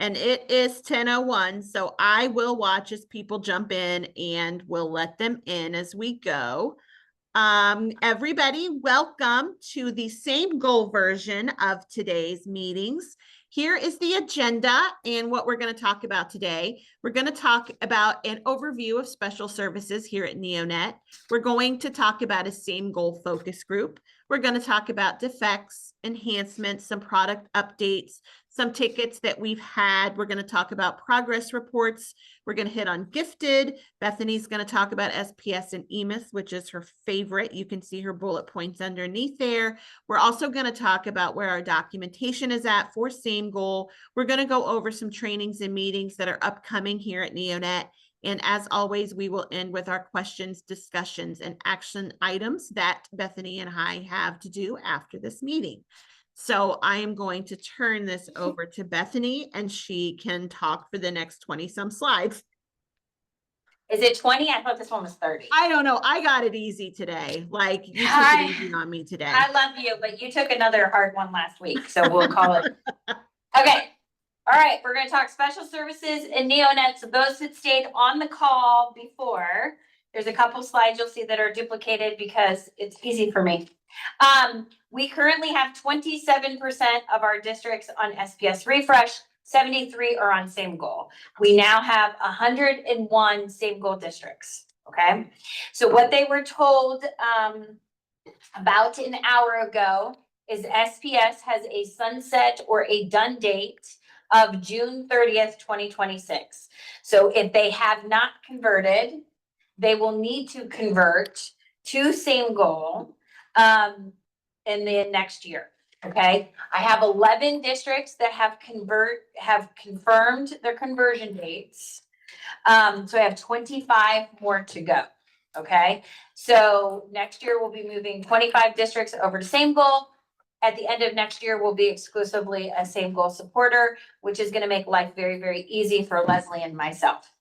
and it is 10:01. So I will watch as people jump in and we'll let them in as we go. Everybody, welcome to the SameGoal version of today's meetings. Here is the agenda and what we're going to talk about today. We're going to talk about an overview of special services here at NeoNet. We're going to talk about a SameGoal focus group. We're going to talk about defects, enhancements, some product updates, some tickets that we've had. We're going to talk about progress reports. We're going to hit on gifted. Bethany's going to talk about SPS and EMIS, which is her favorite. You can see her bullet points underneath there. We're also going to talk about where our documentation is at for SameGoal. We're going to go over some trainings and meetings that are upcoming here at NeoNet. And as always, we will end with our questions, discussions, and action items that Bethany and I have to do after this meeting. So I am going to turn this over to Bethany and she can talk for the next 20 some slides. Is it 20? I thought this one was 30. I don't know. I got it easy today. Like you took it easy on me today. I love you, but you took another hard one last week. So we'll call it. Okay. All right. We're going to talk special services and NeoNet. So those that stayed on the call before, there's a couple slides you'll see that are duplicated because it's easy for me. We currently have 27% of our districts on SPS refresh, 73 are on SameGoal. We now have 101 SameGoal districts. Okay. So what they were told about an hour ago is SPS has a sunset or a done date of June 30th, 2026. So if they have not converted, they will need to convert to SameGoal in the next year. Okay. I have 11 districts that have confirmed their conversion dates. So I have 25 more to go. Okay. So next year we'll be moving 25 districts over to SameGoal. At the end of next year, we'll be exclusively a SameGoal supporter, which is going to make life very, very easy for Leslie and myself.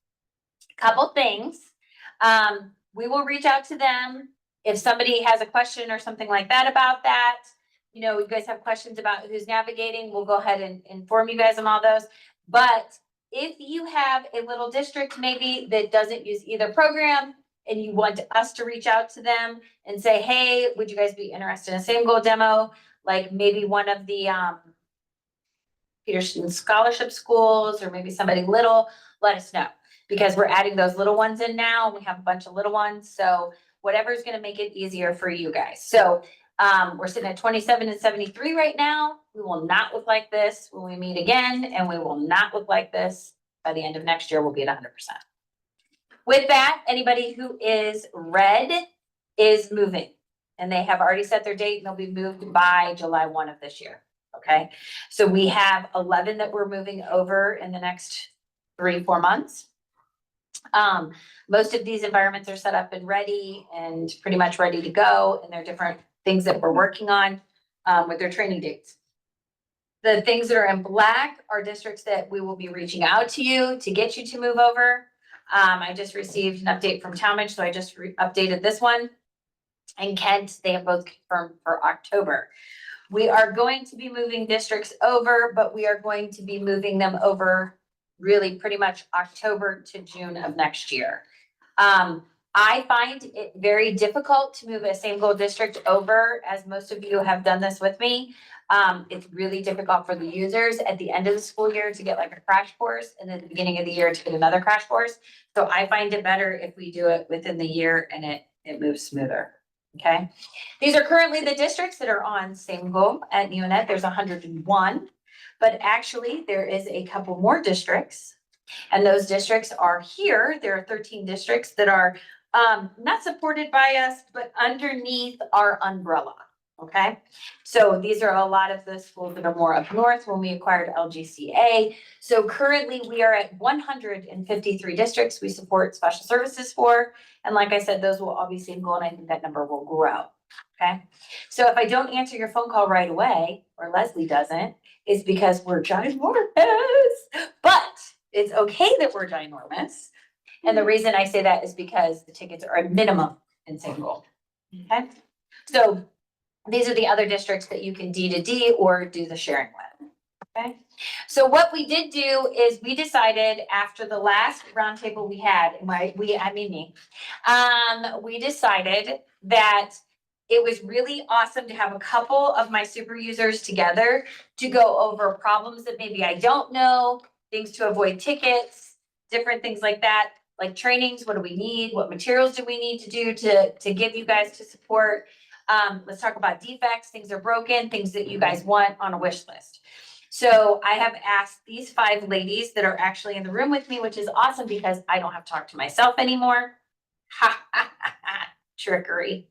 Couple things. We will reach out to them. If somebody has a question or something like that about that, you know, you guys have questions about who's navigating, we'll go ahead and inform you guys on all those. But if you have a little district maybe that doesn't use either program and you want us to reach out to them and say, hey, would you guys be interested in a SameGoal demo? Like maybe one of the Peterson scholarship schools or maybe somebody little, let us know. Because we're adding those little ones in now. And we have a bunch of little ones. So whatever is going to make it easier for you guys. So we're sitting at 27 and 73 right now. We will not look like this when we meet again. And we will not look like this by the end of next year. We'll be at 100%. With that, anybody who is red is moving. And they have already set their date and they'll be moved by July 1 of this year. Okay. So we have 11 that we're moving over in the next 3-4 months. Most of these environments are set up and ready and pretty much ready to go. And there are different things that we're working on with their training dates. The things that are in black are districts that we will be reaching out to you to get you to move over. I just received an update from Talmadge, so I just updated this one. And Kent, they have both confirmed for October. We are going to be moving districts over, but we are going to be moving them over really pretty much October to June of next year. I find it very difficult to move a SameGoal district over, as most of you have done this with me. It's really difficult for the users at the end of the school year to get like a crash course and at the beginning of the year to get another crash course. So I find it better if we do it within the year and it moves smoother. Okay. These are currently the districts that are on SameGoal at NeoNet. There's 101, but actually there is a couple more districts and those districts are here. There are 13 districts that are not supported by us, but underneath our umbrella. Okay. So these are a lot of the schools that are more up north when we acquired LGCA. So currently we are at 153 districts we support special services for. And like I said, those will all be SameGoal, and I think that number will grow. Okay. So if I don't answer your phone call right away, or Leslie doesn't, it's because we're ginormous, but it's okay that we're ginormous. And the reason I say that is because the tickets are a minimum in SameGoal. Okay. So these are the other districts that you can D to D or do the sharing with. Okay. So what we did do is we decided after the last roundtable we had, I mean me, we decided that it was really awesome to have a couple of my super users together to go over problems that maybe I don't know, things to avoid tickets, different things like that, like trainings. What do we need? What materials do we need to do to give you guys to support? Let's talk about defects, things are broken, things that you guys want on a wish list. So I have asked these 5 ladies that are actually in the room with me, which is awesome because I don't have to talk to myself anymore. Trickery.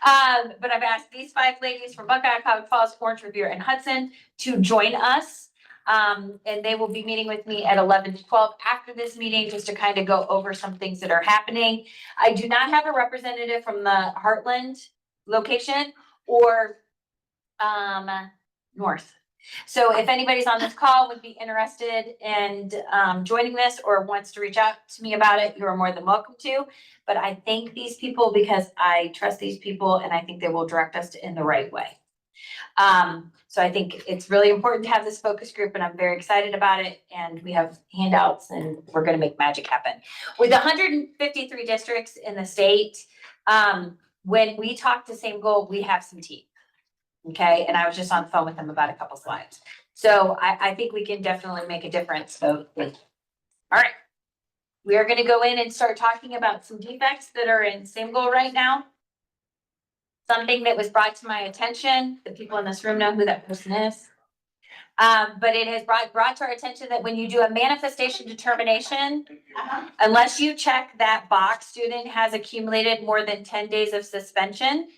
But I've asked these 5 ladies from Buckeye, Cotton Falls, Orange, Revere, and Hudson to join us. And they will be meeting with me at 11 to 12 after this meeting, just to kind of go over some things that are happening. I do not have a representative from the Heartland location or North. So if anybody's on this call would be interested in joining this or wants to reach out to me about it, you are more than welcome to. But I thank these people because I trust these people and I think they will direct us in the right way. So I think it's really important to have this focus group and I'm very excited about it. And we have handouts and we're going to make magic happen. With 153 districts in the state, when we talk to SameGoal, we have some teeth. Okay, and I was just on the phone with them about a couple slides. So I think we can definitely make a difference. So thank you. All right. We are going to go in and start talking about some defects that are in SameGoal right now. Something that was brought to my attention, the people in this room know who that person is. But it has brought to our attention that when you do a manifestation determination, unless you check that box, student has accumulated more than 10 days of suspension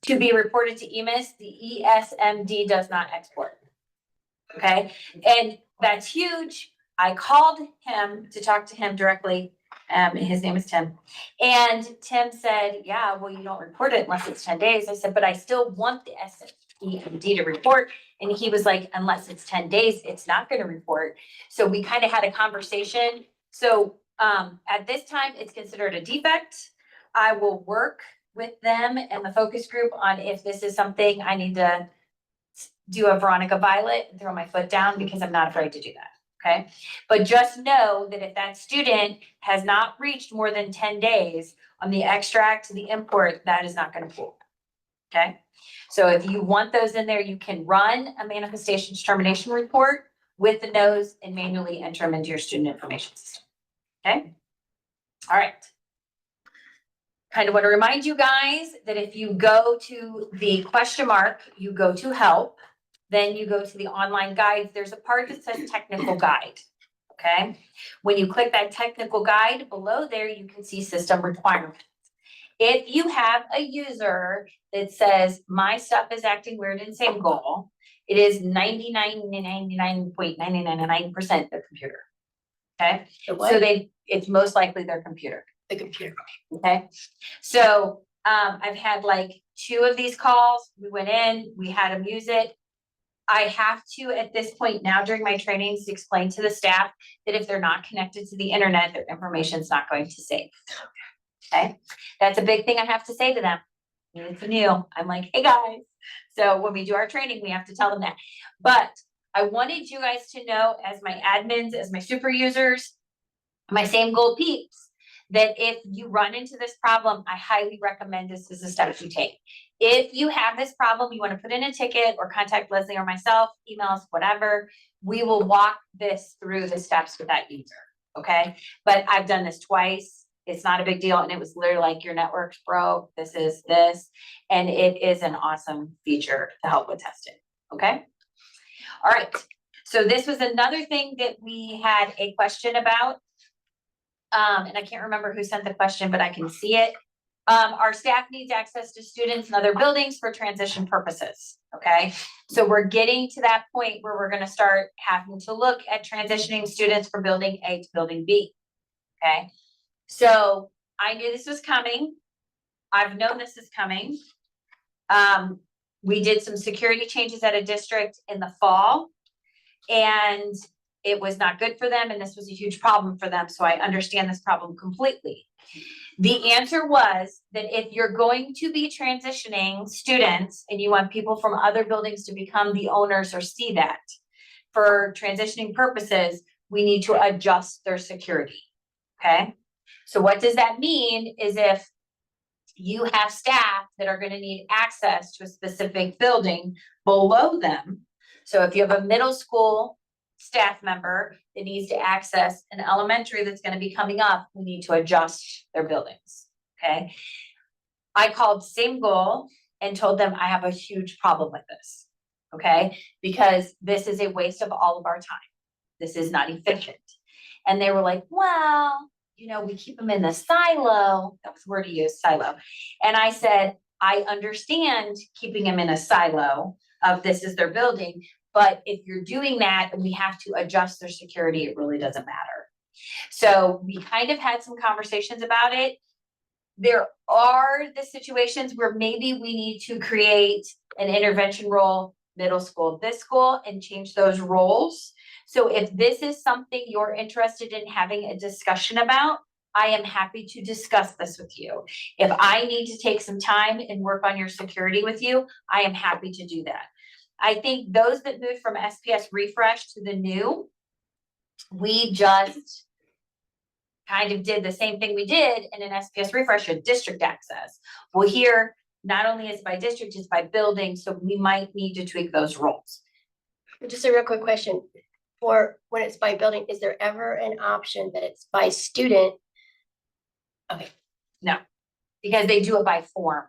to be reported to EMIS, the ESMD does not export. Okay, and that's huge. I called him to talk to him directly. His name is Tim. And Tim said, yeah, well, you don't report it unless it's 10 days. I said, but I still want the ESMD to report. And he was like, unless it's 10 days, it's not going to report. So we kind of had a conversation. So at this time, it's considered a defect. I will work with them and the focus group on if this is something I need to do a Veronica Violet and throw my foot down because I'm not afraid to do that. Okay. But just know that if that student has not reached more than 10 days on the extract, the import, that is not going to pull. Okay. So if you want those in there, you can run a manifestation determination report with the no's and manually enter them into your student information system. Okay. All right. Kind of want to remind you guys that if you go to the question mark, you go to help, then you go to the online guides. There's a part that says technical guide. Okay. When you click that technical guide below there, you can see system requirements. If you have a user that says my stuff is acting weird in SameGoal, it is 99.999% their computer. Okay. So it's most likely their computer. The computer. Okay, so I've had like 2 of these calls. We went in, we had them use it. I have to, at this point now during my trainings, explain to the staff that if they're not connected to the internet, their information is not going to save. Okay, that's a big thing I have to say to them. It's new. I'm like, hey guys. So when we do our training, we have to tell them that. But I wanted you guys to know, as my admins, as my super users, my SameGoal peeps, that if you run into this problem, I highly recommend this as a step you take. If you have this problem, you want to put in a ticket or contact Leslie or myself, email us, whatever, we will walk this through the steps with that user. Okay. But I've done this twice. It's not a big deal. And it was literally like, your network's broke. This is this. And it is an awesome feature to help with testing. Okay. All right. So this was another thing that we had a question about. And I can't remember who sent the question, but I can see it. Our staff needs access to students in other buildings for transition purposes. Okay. So we're getting to that point where we're going to start having to look at transitioning students from building A to building B. Okay. So I knew this was coming. I've known this is coming. We did some security changes at a district in the fall, and it was not good for them. And this was a huge problem for them. So I understand this problem completely. The answer was that if you're going to be transitioning students and you want people from other buildings to become the owners or see that, for transitioning purposes, we need to adjust their security. Okay. So what does that mean is if you have staff that are going to need access to a specific building below them. So if you have a middle school staff member that needs to access an elementary that's going to be coming up, we need to adjust their buildings. Okay. I called SameGoal and told them I have a huge problem with this. Okay. Because this is a waste of all of our time. This is not efficient. And they were like, well, you know, we keep them in the silo. That was the word to use, silo. And I said, I understand keeping them in a silo of this is their building. But if you're doing that and we have to adjust their security, it really doesn't matter. So we kind of had some conversations about it. There are the situations where maybe we need to create an intervention role, middle school, this school, and change those roles. So if this is something you're interested in having a discussion about, I am happy to discuss this with you. If I need to take some time and work on your security with you, I am happy to do that. I think those that moved from SPS refresh to the new, we just kind of did the same thing we did in an SPS refresh with district access. Well, here, not only is it by district, it's by building. So we might need to tweak those roles. Just a real quick question. For when it's by building, is there ever an option that it's by student? Okay, no, because they do it by form.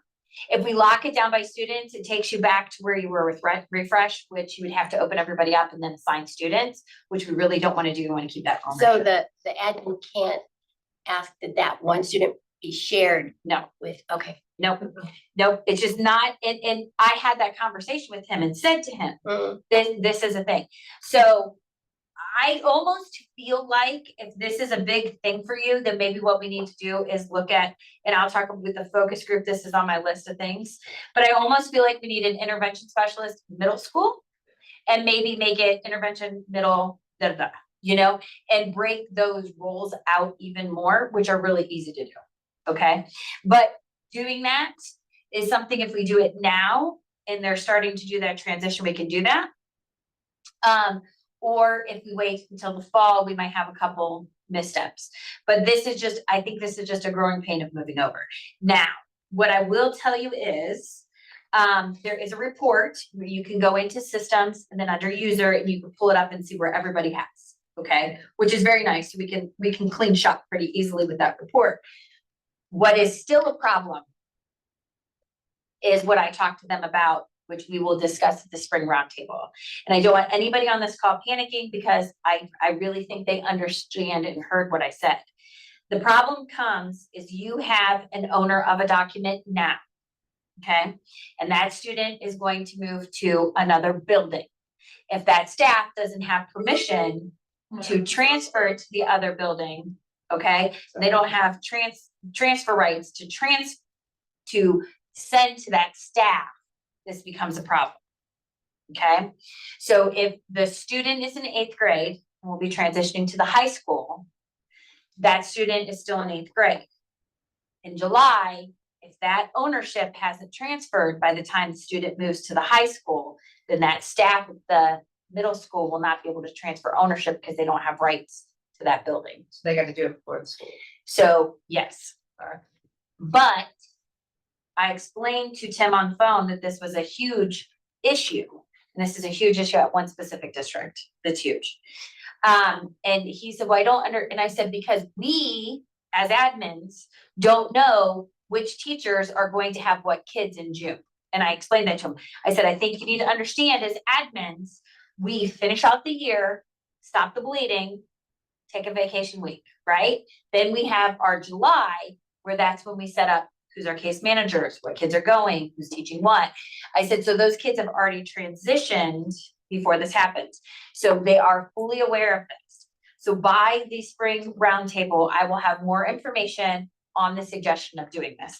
If we lock it down by students, it takes you back to where you were with refresh, which you would have to open everybody up and then assign students, which we really don't want to do. We want to keep that ownership. So the admin can't ask that one student be shared No, with, okay. nope, it's just not, and I had that conversation with him and said to him, this is a thing. So I almost feel like if this is a big thing for you, then maybe what we need to do is look at, and I'll talk with the focus group, this is on my list of things, but I almost feel like we need an intervention specialist middle school and maybe make it intervention middle, you know, and break those roles out even more, which are really easy to do. Okay. But doing that is something, if we do it now and they're starting to do that transition, we can do that. Or if we wait until the fall, we might have a couple missteps. But this is just, I think this is just a growing pain of moving over. Now, what I will tell you is, there is a report where you can go into systems and then under user and you can pull it up and see where everybody has, okay? Which is very nice. We can clean shop pretty easily with that report. What is still a problem is what I talked to them about, which we will discuss at the spring roundtable. And I don't want anybody on this call panicking because I really think they understand and heard what I said. The problem comes is you have an owner of a document now, okay? And that student is going to move to another building. If that staff doesn't have permission to transfer to the other building, okay? They don't have transfer rights to send to that staff, this becomes a problem. Okay. So if the student is in 8th grade and will be transitioning to the high school, that student is still in 8th grade. In July, if that ownership hasn't transferred by the time the student moves to the high school, then that staff at the middle school will not be able to transfer ownership because they don't have rights to that building. So they got to do it before the school. So yes, Alright. but I explained to Tim on the phone that this was a huge issue. And this is a huge issue at one specific district that's huge. And he said, well, I don't and I said, because we as admins don't know which teachers are going to have what kids in June. And I explained that to him. I said, I think you need to understand as admins, we finish out the year, stop the bleeding, take a vacation week, right? Then we have our July, where that's when we set up who's our case managers, what kids are going, who's teaching what. I said, so those kids have already transitioned before this happens. So they are fully aware of this. So by the spring roundtable, I will have more information on the suggestion of doing this.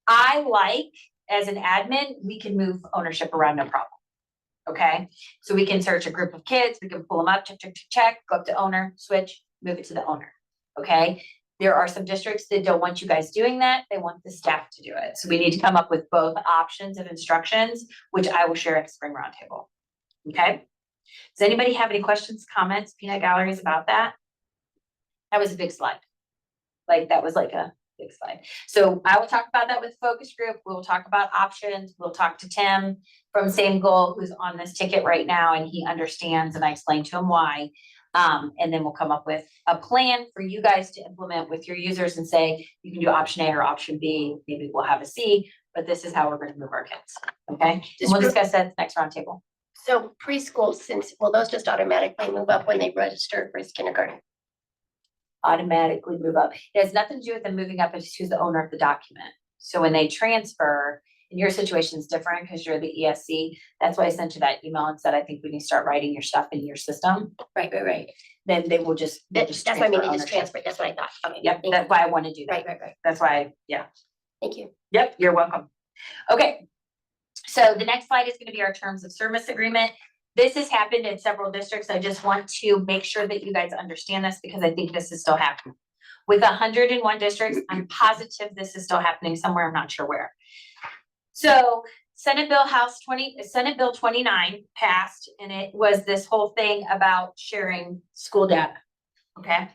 I like, as an admin, we can move ownership around, no problem. Okay, so we can search a group of kids, we can pull them up, check, go up to owner, switch, move it to the owner. Okay. There are some districts that don't want you guys doing that. They want the staff to do it. So we need to come up with both options of instructions, which I will share at the spring roundtable. Okay. Does anybody have any questions, comments, peanut galleries about that? That was a big slide. Like that was like a big slide. So I will talk about that with focus group. We'll talk about options. We'll talk to Tim from SameGoal, who's on this ticket right now, and he understands, and I explained to him why. And then we'll come up with a plan for you guys to implement with your users and say, you can do option A or option B. Maybe we'll have a C, but this is how we're going to move our kids. Okay. And we'll discuss that at the next roundtable. So preschool, will those just automatically move up when they register for kindergarten? Automatically move up. It has nothing to do with them moving up. It's who's the owner of the document. So when they transfer, and your situation is different because you're the ESC. That's why I sent you that email and said, I think we need to start writing your stuff in your system. Right. Then they will just. That's what I mean, they just transfer. That's what I thought. Okay. Yep, that's why I want to do that. Right. That's why, yeah. Thank you. Yep, you're welcome. Okay. So the next slide is going to be our terms of service agreement. This has happened in several districts. I just want to make sure that you guys understand this because I think this is still happening. With 101 districts, I'm positive this is still happening somewhere. I'm not sure where. So Senate Bill 29 passed, and it was this whole thing about sharing school data. Okay.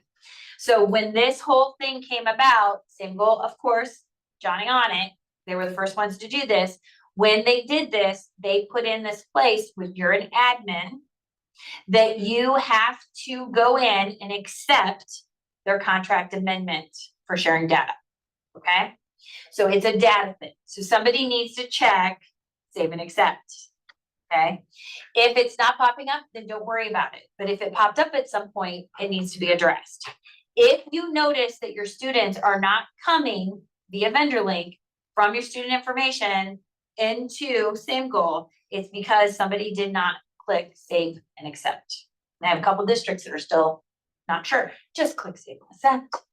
So when this whole thing came about, SameGoal, of course, Johnny on it, they were the first ones to do this. When they did this, they put in this place when you're an admin that you have to go in and accept their contract amendment for sharing data. Okay. So it's a data thing. So somebody needs to check, save and accept. Okay. If it's not popping up, then don't worry about it. But if it popped up at some point, it needs to be addressed. If you notice that your students are not coming via vendor link from your student information into SameGoal, it's because somebody did not click save and accept. And I have a couple districts that are still not sure. Just click save and accept.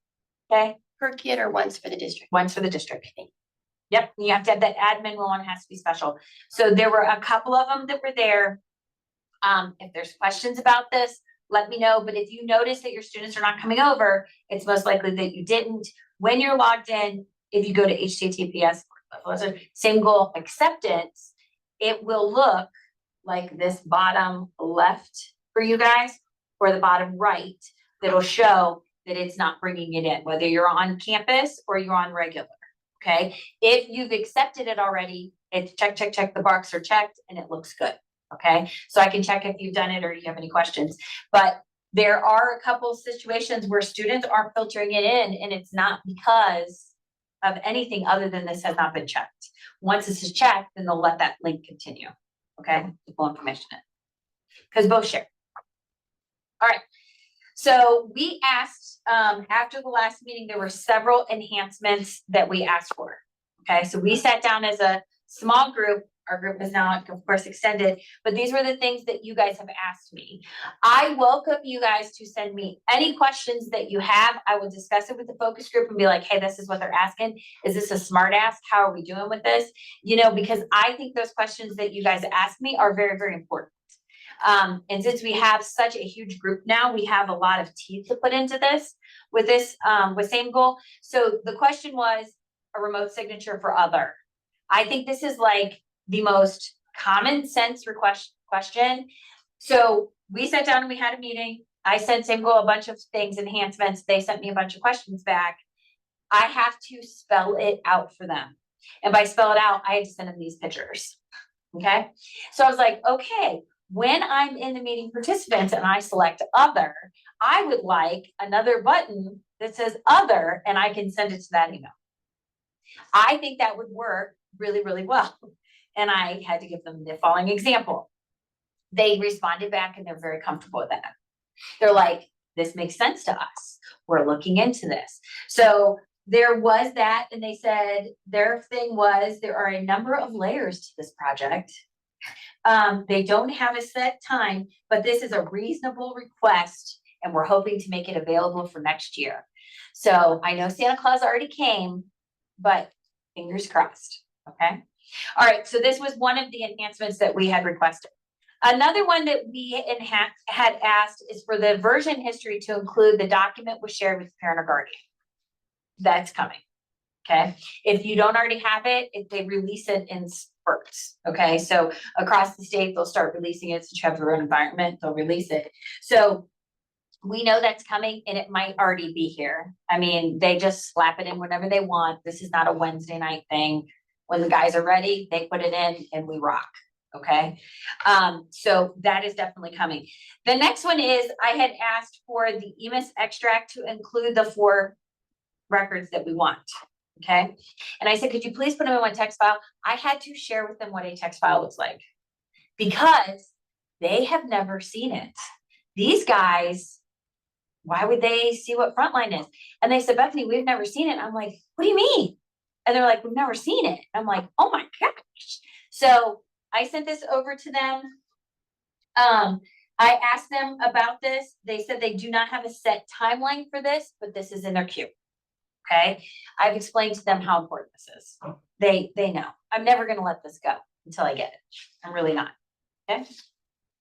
Okay. Per kid or once for the district? Once for the district. Yep. You have to have that admin role and it has to be special. So there were a couple of them that were there. If there's questions about this, let me know. But if you notice that your students are not coming over, it's most likely that you didn't. When you're logged in, if you go to HTTPS, SameGoal acceptance, it will look like this bottom left for you guys or the bottom right that'll show that it's not bringing it in, whether you're on campus or you're on regular. Okay. If you've accepted it already, it's check, the boxes are checked and it looks good. Okay. So I can check if you've done it or you have any questions, but there are a couple situations where students aren't filtering it in and it's not because of anything other than this has not been checked. Once this is checked, then they'll let that link continue. Okay. The full information in because both share. All right. So we asked, after the last meeting, there were several enhancements that we asked for. Okay, so we sat down as a small group. Our group is now, of course, extended, but these were the things that you guys have asked me. I welcome you guys to send me any questions that you have. I will discuss it with the focus group and be like, hey, this is what they're asking. Is this a smart ask? How are we doing with this? You know, because I think those questions that you guys ask me are very, very important. And since we have such a huge group now, we have a lot of teeth to put into this with SameGoal. So the question was a remote signature for other. I think this is like the most common sense question. So we sat down and we had a meeting. I sent SameGoal a bunch of things, enhancements. They sent me a bunch of questions back. I have to spell it out for them. And by spell it out, I had to send them these pictures. Okay. So I was like, okay, when I'm in the meeting participants and I select other, I would like another button that says other, and I can send it to that email. I think that would work really, really well. And I had to give them the following example. They responded back and they're very comfortable with that. They're like, this makes sense to us. We're looking into this. So there was that. And they said their thing was there are a number of layers to this project. They don't have a set time, but this is a reasonable request and we're hoping to make it available for next year. So I know Santa Claus already came, but fingers crossed. Okay. All right. So this was one of the enhancements that we had requested. Another one that we had asked is for the version history to include the document was shared with the parent or guardian. That's coming. Okay. If you don't already have it, if they release it in works. Okay, so across the state, they'll start releasing it since you have your own environment, they'll release it. So we know that's coming and it might already be here. I mean, they just slap it in whenever they want. This is not a Wednesday night thing. When the guys are ready, they put it in and we rock. Okay. So that is definitely coming. The next one is I had asked for the EMIS extract to include the 4 records that we want. Okay. And I said, could you please put them in one text file? I had to share with them what a text file looks like because they have never seen it. These guys, why would they see what Frontline is? And they said, Bethany, we've never seen it. I'm like, what do you mean? And they're like, we've never seen it. I'm like, oh my gosh. So I sent this over to them. I asked them about this. They said they do not have a set timeline for this, but this is in their queue. Okay. I've explained to them how important this is. They know. I'm never going to let this go until I get it. I'm really not. Okay.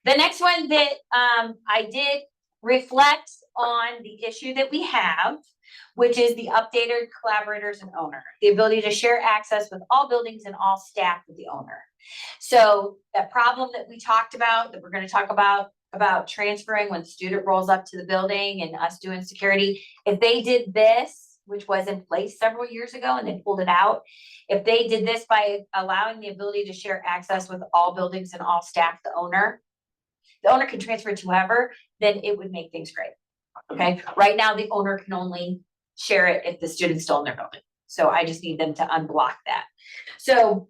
The next one that I did reflect on the issue that we have, which is the updated collaborators and owner, the ability to share access with all buildings and all staff with the owner. So that problem that we talked about, that we're going to talk about transferring when the student rolls up to the building and us doing security, if they did this, which was in place several years ago and they pulled it out, if they did this by allowing the ability to share access with all buildings and all staff, the owner can transfer to whoever, then it would make things great. Okay. Right now, the owner can only share it if the student's still in their building. So I just need them to unblock that. So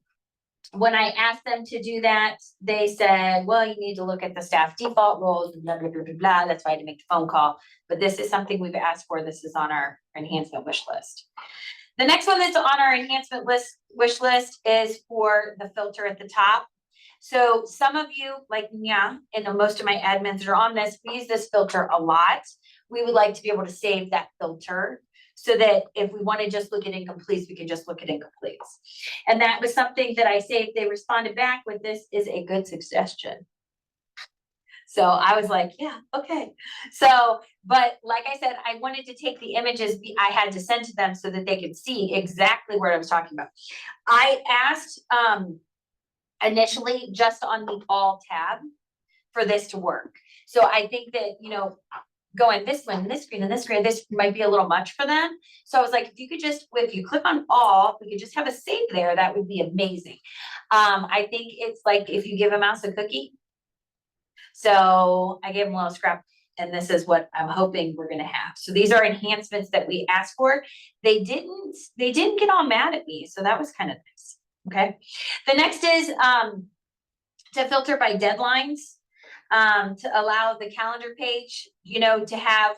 when I asked them to do that, they said, well, you need to look at the staff default roles and blah, blah, blah, blah, blah. That's why I had to make the phone call. But this is something we've asked for. This is on our enhancement wish list. The next one that's on our enhancement wish list is for the filter at the top. So some of you, like Nya, and most of my admins are on this, we use this filter a lot. We would like to be able to save that filter so that if we want to just look at incompletes, we can just look at incompletes. And that was something that I saved. They responded back with, this is a good suggestion. So I was like, yeah, okay. So, but like I said, I wanted to take the images I had to send to them so that they could see exactly what I was talking about. I asked initially just on the all tab for this to work. So I think that, you know, going this one, and this screen, and this screen, this might be a little much for them. So I was like, if you could just, if you click on all, we could just have a save there, that would be amazing. I think it's like if you give a mouse a cookie. So I gave them a little scrap, and this is what I'm hoping we're gonna have. So these are enhancements that we asked for. They didn't get all mad at me, so that was kind of nice. Okay. The next is to filter by deadlines. To allow the calendar page, you know, to have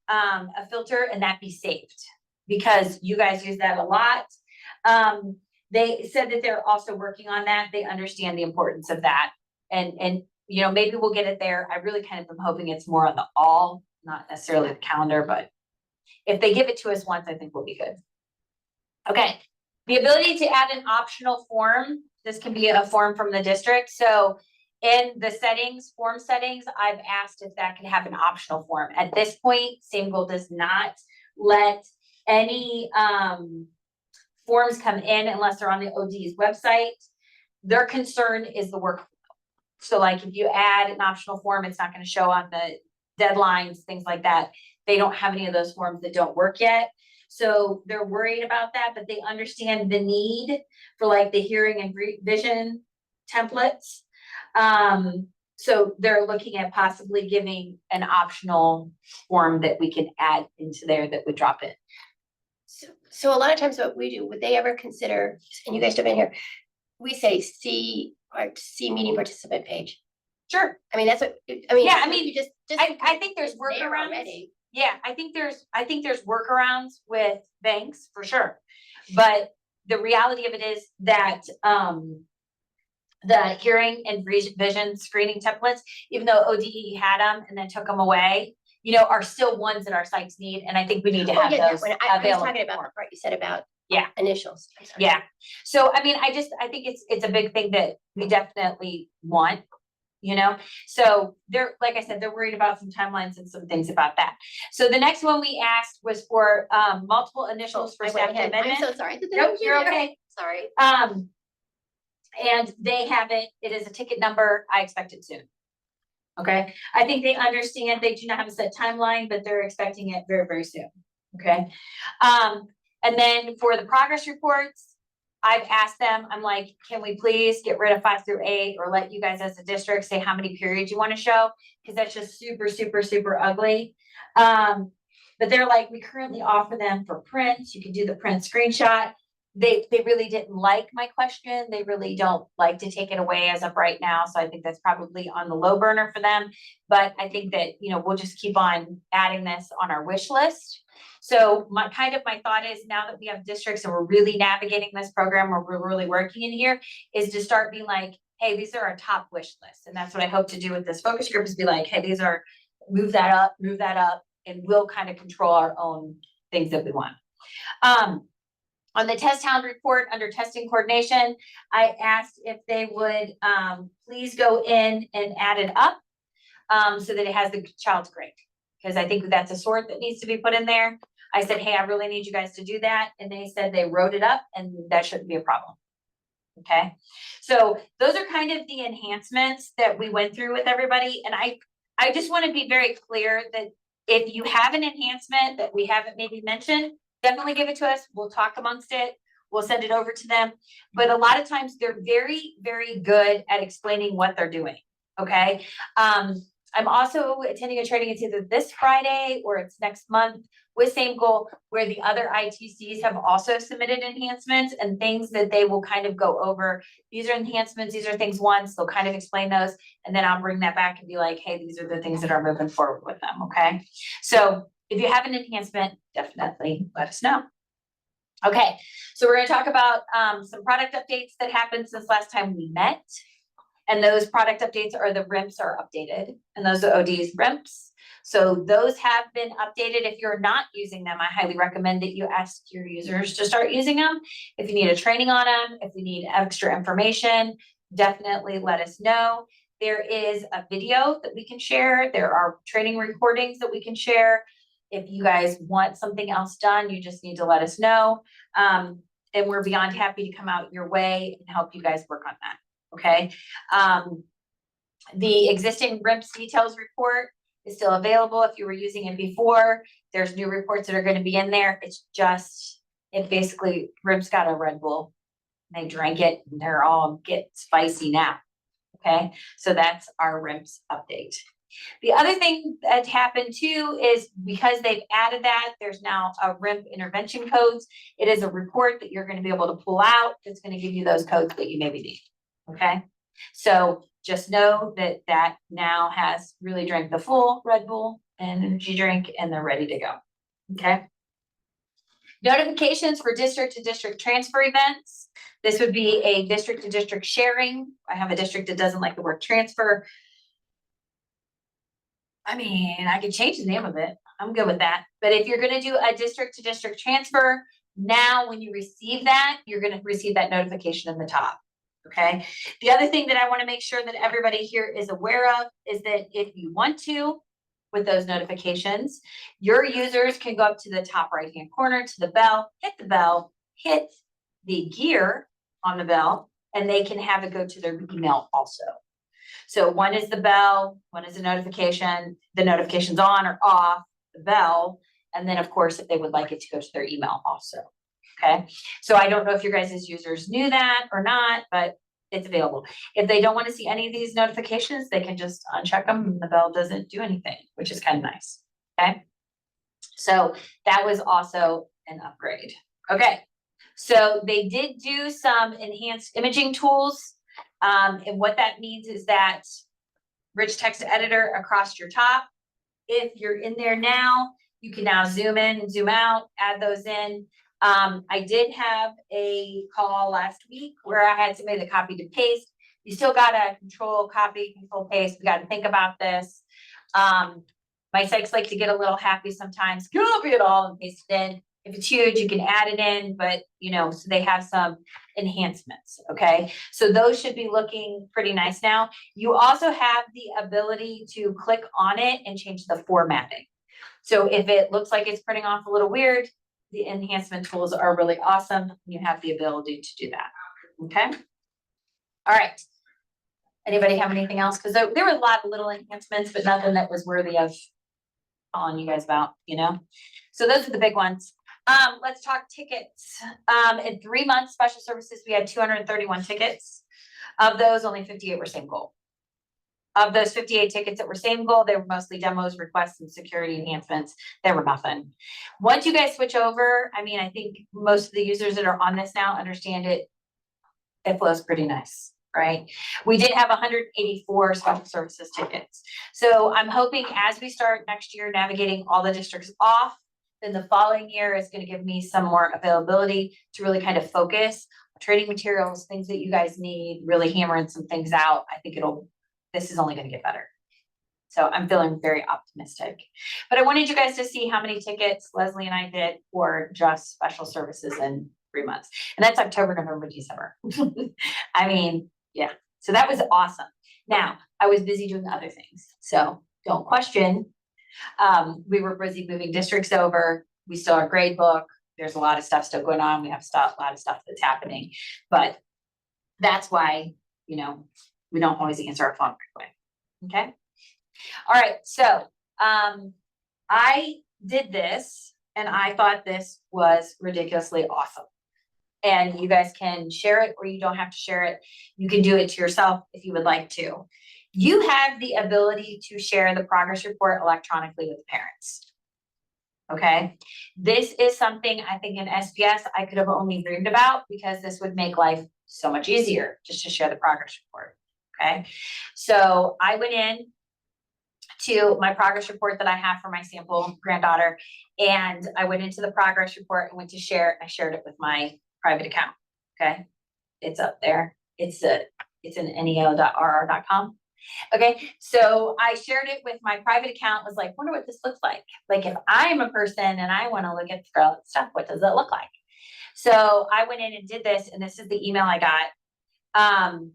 a filter and that be saved, because you guys use that a lot. They said that they're also working on that. They understand the importance of that. And you know, maybe we'll get it there. I really kind of am hoping it's more on the all, not necessarily the calendar, but if they give it to us once, I think we'll be good. Okay. The ability to add an optional form. This can be a form from the district. So in the settings, form settings, I've asked if that can have an optional form. At this point, SameGoal does not let any forms come in unless they're on the OD's website. Their concern is the workflow. So like if you add an optional form, it's not going to show on the deadlines, things like that. They don't have any of those forms that don't work yet. So they're worried about that, but they understand the need for like the hearing and vision templates. So they're looking at possibly giving an optional form that we can add into there that would drop it. So a lot of times what we do, would they ever consider, and you guys have been here, we say see meeting participant page. Sure. I mean, that's what, I mean. Yeah, I mean, you just I think there's workarounds. Yeah, I think there's workarounds with banks for sure. But the reality of it is that, the hearing and vision screening templates, even though ODE had them and then took them away, you know, are still ones that our sites need. And I think we need to have those I was talking about the part you said about initials. Yeah. So, I mean, I think it's a big thing that we definitely want, you know? So they're, like I said, they're worried about some timelines and some things about that. So the next one we asked was for multiple initials for staff amendment. I'm so sorry. Nope, you're okay. Sorry. And they have it, it is a ticket number, I expect it soon. Okay, I think they understand, they do not have a set timeline, but they're expecting it very, very soon, okay? And then for the progress reports, I've asked them, I'm like, can we please get rid of 5 through 8 or let you guys as a district say how many periods you want to show? Because that's just super, super, super ugly. But they're like, we currently offer them for prints. You can do the print screenshot. They really didn't like my question. They really don't like to take it away as of right now. So I think that's probably on the low burner for them. But I think that, you know, we'll just keep on adding this on our wish list. So my thought is, now that we have districts and we're really navigating this program, or we're really working in here, is to start being like, hey, these are our top wish lists. And that's what I hope to do with this focus group, is be like, hey, these are, move that up, and we'll kind of control our own things that we want. On the test hound report under testing coordination, I asked if they would please go in and add it up so that it has the child's grade, because I think that's a sort that needs to be put in there. I said, hey, I really need you guys to do that. And they said they wrote it up and that shouldn't be a problem. Okay, so those are kind of the enhancements that we went through with everybody. And I just want to be very clear that if you have an enhancement that we haven't maybe mentioned, definitely give it to us. We'll talk amongst it. We'll send it over to them. But a lot of times they're very, very good at explaining what they're doing. Okay. I'm also attending a training. It's either this Friday or it's next month with SameGoal, where the other ITCs have also submitted enhancements and things that they will kind of go over. These are enhancements. These are things once. They'll kind of explain those. And then I'll bring that back and be like, hey, these are the things that are moving forward with them. Okay. So if you have an enhancement, definitely let us know. Okay, so we're going to talk about some product updates that happened since last time we met. And those product updates are the RIMPs are updated, and those are ODs RIMPs. So those have been updated. If you're not using them, I highly recommend that you ask your users to start using them. If you need a training on them, if you need extra information, definitely let us know. There is a video that we can share. There are training recordings that we can share. If you guys want something else done, you just need to let us know. And we're beyond happy to come out your way and help you guys work on that. Okay. The existing RIMPs details report is still available if you were using it before. There's new reports that are going to be in there. It's just, it basically, RIMPs got a Red Bull. They drank it and they're all get spicy now. Okay. So that's our RIMPs update. The other thing that happened too is because they've added that, there's now a RIMP intervention codes. It is a report that you're going to be able to pull out. That's going to give you those codes that you maybe need. Okay. So just know that that now has really drank the full Red Bull and energy drink and they're ready to go. Okay. Notifications for district to district transfer events. This would be a district to district sharing. I have a district that doesn't like the word transfer. I mean, I could change the name of it. I'm good with that. But if you're going to do a district to district transfer, now when you receive that, you're going to receive that notification in the top. Okay. The other thing that I want to make sure that everybody here is aware of is that if you want to, with those notifications, your users can go up to the top right hand corner to the bell, hit the gear on the bell, and they can have it go to their email also. So one is the bell, one is the notification, the notification's on or off, the bell, and then of course, if they would like it to go to their email also. Okay, so I don't know if your guys' users knew that or not, but it's available. If they don't want to see any of these notifications, they can just uncheck them and the bell doesn't do anything, which is kind of nice. Okay, so that was also an upgrade. Okay, so they did do some enhanced imaging tools. And what that means is that rich text editor across your top. If you're in there now, you can now zoom in and zoom out, add those in. I did have a call last week where I had somebody that copied and paste. You still got to control copy, control paste. We got to think about this. My psychs like to get a little happy sometimes. Copy it all and paste it in. If it's huge, you can add it in, but you know, so they have some enhancements. Okay. So those should be looking pretty nice now. You also have the ability to click on it and change the formatting. So if it looks like it's printing off a little weird, the enhancement tools are really awesome. You have the ability to do that. Okay. All right. Anybody have anything else? Because there were a lot of little enhancements, but nothing that was worthy of calling you guys about, you know? So those are the big ones. Let's talk tickets. In 3 months, special services, we had 231 tickets. Of those, only 58 were SameGoal. Of those 58 tickets that were SameGoal, they were mostly demos, requests, and security enhancements. They were nothing. Once you guys switch over, I mean, I think most of the users that are on this now understand it. It flows pretty nice, right? We did have 184 special services tickets. So I'm hoping as we start next year navigating all the districts off, then the following year is going to give me some more availability to really kind of focus on training materials, things that you guys need, really hammering some things out. I think this is only going to get better. So I'm feeling very optimistic. But I wanted you guys to see how many tickets Leslie and I did for just special services in 3 months. And that's October, November, December. I mean, yeah. So that was awesome. Now, I was busy doing other things. So don't question. We were busy moving districts over. We still have a grade book. There's a lot of stuff still going on. We have a lot of stuff that's happening. But that's why, you know, we don't always answer our phone right away. Okay. All right. So I did this and I thought this was ridiculously awesome. And you guys can share it or you don't have to share it. You can do it to yourself if you would like to. You have the ability to share the progress report electronically with parents. Okay. This is something I think in SPS I could have only dreamed about because this would make life so much easier just to share the progress report. Okay. So I went in to my progress report that I have for my sample granddaughter. And I went into the progress report and went to share it. I shared it with my private account. Okay. It's up there. It's an neo.rr.com. Okay. So I shared it with my private account, was like, wonder what this looks like. Like if I'm a person and I want to look at the stuff, what does it look like? So I went in and did this, and this is the email I got.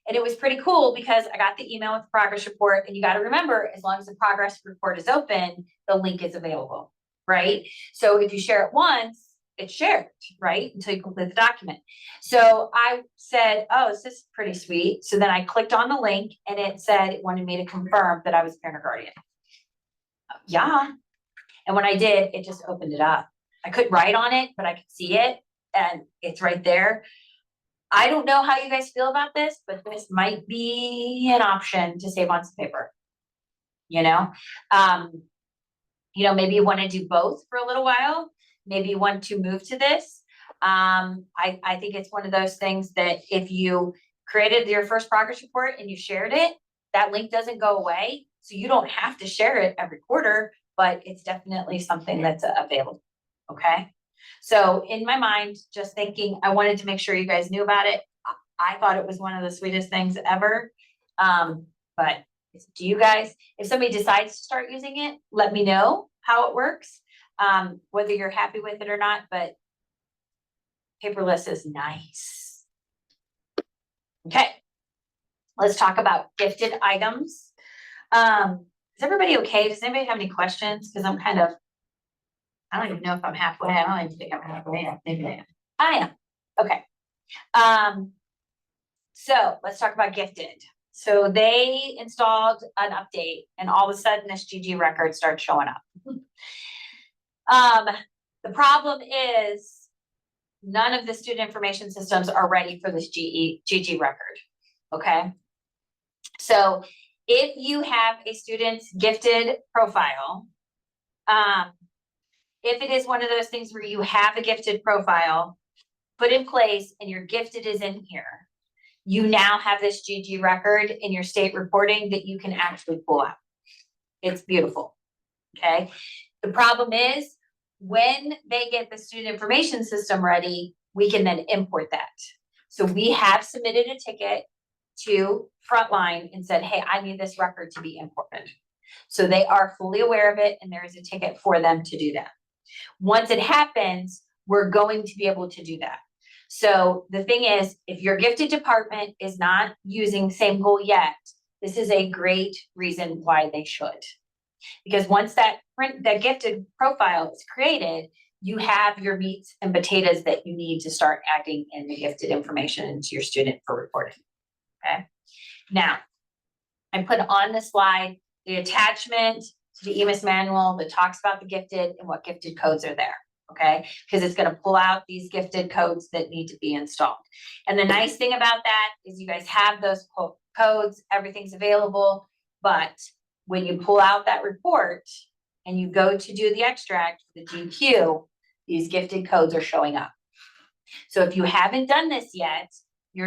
And it was pretty cool because I got the email with the progress report, and you got to remember, as long as the progress report is open, the link is available, right? So if you share it once, it's shared, right? Until you complete the document. So I said, oh, this is pretty sweet. So then I clicked on the link and it said it wanted me to confirm that I was parent or guardian. Yeah. And when I did, it just opened it up. I couldn't write on it, but I could see it and it's right there. I don't know how you guys feel about this, but this might be an option to save on some paper. You know, maybe you want to do both for a little while. Maybe you want to move to this. I think it's one of those things that if you created your first progress report and you shared it, that link doesn't go away. So you don't have to share it every quarter, but it's definitely something that's available. Okay. So in my mind, just thinking, I wanted to make sure you guys knew about it. I thought it was one of the sweetest things ever. But do you guys, if somebody decides to start using it, let me know how it works, whether you're happy with it or not, but paperless is nice. Okay. Let's talk about gifted items. Is everybody okay? Does anybody have any questions? Because I don't even know if I'm halfway. I don't even think I'm halfway. Maybe I am. I am. Okay. So let's talk about gifted. So they installed an update and all of a sudden this GG record starts showing up. The problem is none of the student information systems are ready for this GG record. Okay. So if you have a student's gifted profile, if it is one of those things where you have a gifted profile put in place and your gifted is in here, you now have this GG record in your state reporting that you can actually pull out. It's beautiful. Okay. The problem is when they get the student information system ready, we can then import that. So we have submitted a ticket to Frontline and said, hey, I need this record to be imported. So they are fully aware of it and there is a ticket for them to do that. Once it happens, we're going to be able to do that. So the thing is, if your gifted department is not using SameGoal yet, this is a great reason why they should. Because once that gifted profile is created, you have your meats and potatoes that you need to start adding in the gifted information into your student for reporting. okay? Now, I put on the slide the attachment to the EMIS manual that talks about the gifted and what gifted codes are there, okay? Because it's gonna pull out these gifted codes that need to be installed. And the nice thing about that is you guys have those codes, everything's available, but when you pull out that report and you go to do the extract, the GQ, these gifted codes are showing up. So if you haven't done this yet, you